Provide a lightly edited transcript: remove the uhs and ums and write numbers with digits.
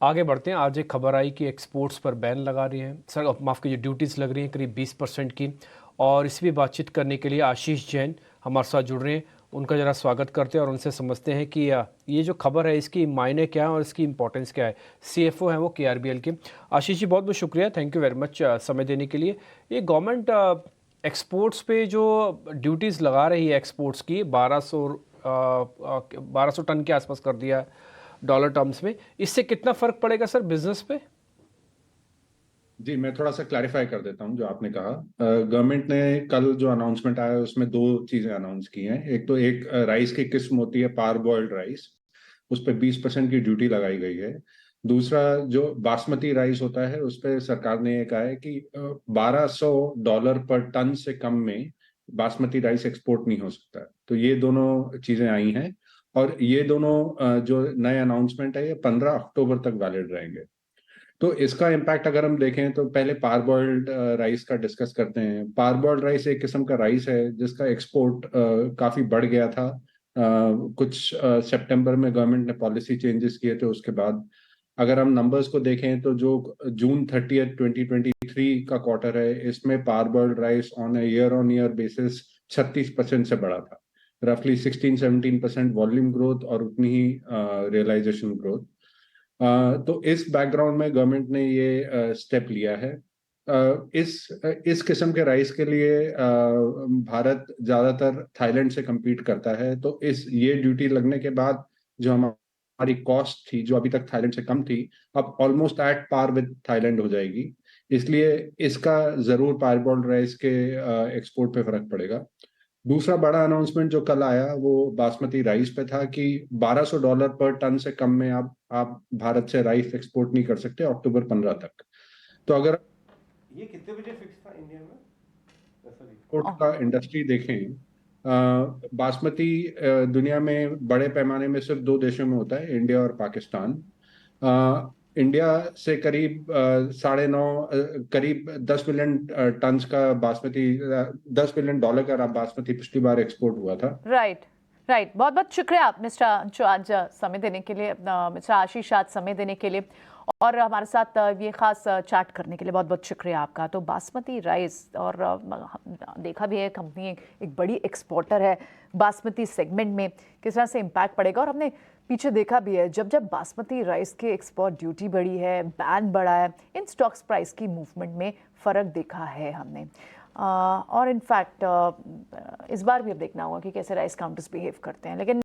आगे बढ़ते हैं। आज एक खबर आई कि एक्सपोर्ट्स पर बैन लगा रही है सर, माफ़ कीजिए, ड्यूटीज़ लग रही हैं करीब 20% की। और इस भी बातचीत करने के लिए आशीष जैन हमारे साथ जुड़ रहे हैं। उनका ज़रा स्वागत करते हैं और उनसे समझते हैं कि ये जो खबर है इसकी मायने क्या है और इसकी इंपॉर्टेंस क्या है। सीएफओ हैं वो केआरबीएल के। आशीष जी, बहुत बहुत शुक्रिया, थैंक यू वेरी मच समय देने के लिए। ये गवर्नमेंट एक्सपोर्ट्स पे जो ड्यूटीज़ लगा रही है एक्सपोर्ट्स की 1200 टन के आसपास कर दिया डॉलर टर्म्स में, इससे कितना फ़र्क पड़ेगा सर बिजनेस पे? जी, मैं थोड़ा सा क्लैरिफाई कर देता हूं जो आपने कहा। गवर्नमेंट ने कल जो अनाउंसमेंट आया उसमें दो चीजें अनाउंस की हैं। एक तो एक राइस की किस्म होती है पार बॉइल्ड राइस, उस पर 20% की ड्यूटी लगाई गई है। दूसरा जो बासमती राइस होता है उस पर सरकार ने ये कहा है कि $1200 पर टन से कम में बासमती राइस एक्सपोर्ट नहीं हो सकता। तो ये दोनों चीजें आई हैं और ये दोनों जो नए अनाउंसमेंट है ये 15 अक्टूबर तक वैलिड रहेंगे। तो इसका इम्पैक्ट अगर हम देखें तो पहले पार बॉइल्ड राइस का डिस्कस करते हैं। पार बॉइल्ड राइस एक किस्म का राइस है जिसका एक्सपोर्ट काफी बढ़ गया था। कुछ सितंबर में गवर्नमेंट ने पॉलिसी चेंजेस किए थे उसके बाद। अगर हम नंबर्स को देखें तो जो जून 30 2023 का क्वार्टर है इसमें parboiled rice on year basis 36% से बढ़ा था। रफली 16-17% वॉल्यूम ग्रोथ और उतनी ही रियलाइजेशन ग्रोथ। तो इस बैकग्राउंड में गवर्नमेंट ने ये स्टेप लिया है। इस किस्म के राइस के लिए भारत ज्यादातर थाईलैंड से compete करता है। तो इस ये ड्यूटी लगने के बाद जो हमारी कॉस्ट थी जो अभी तक थाईलैंड से कम थी, अब almost at par with Thailand हो जाएगी। इसलिए इसका जरूर पारबॉल्ड राइस के एक्सपोर्ट पे फर्क पड़ेगा। दूसरा बड़ा अनाउंसमेंट जो कल आया वो बासमती राइस पे था कि $1200 पर टन से कम में आप भारत से राइस एक्सपोर्ट नहीं कर सकते अक्टूबर 15 तक। तो अगर ये कितने बजे फिक्स था इंडिया में? ऐसा एक्सपोर्ट लिखा। का इंडस्ट्री देखें, बासमती दुनिया में बड़े पैमाने में सिर्फ दो देशों में होता है, इंडिया और पाकिस्तान। इंडिया से करीब 9.5 करीब 10 मिलियन टन्स का बासमती, $10 मिलियन का बासमती पिछली बार एक्सपोर्ट हुआ था। Right, right. बहुत बहुत शुक्रिया मिस्टर जो आज समय देने के लिए, मिस्टर आशीष आज समय देने के लिए और हमारे साथ ये खास चैट करने के लिए बहुत बहुत शुक्रिया आपका। तो बासमती राइस और देखा भी है कंपनी एक बड़ी एक्सपोर्टर है बासमती सेगमेंट में, किस तरह से इम्पैक्ट पड़ेगा। और हमने पीछे देखा भी है जब जब बासमती राइस के एक्सपोर्ट ड्यूटी बढ़ी है, बैन बढ़ा है, इन स्टॉक्स प्राइस की मूवमेंट में फ़र्क देखा है हमने। और इनफैक्ट इस बार भी अब देखना होगा कि कैसे राइस काउंटर्स बिहेव करते हैं। लेकिन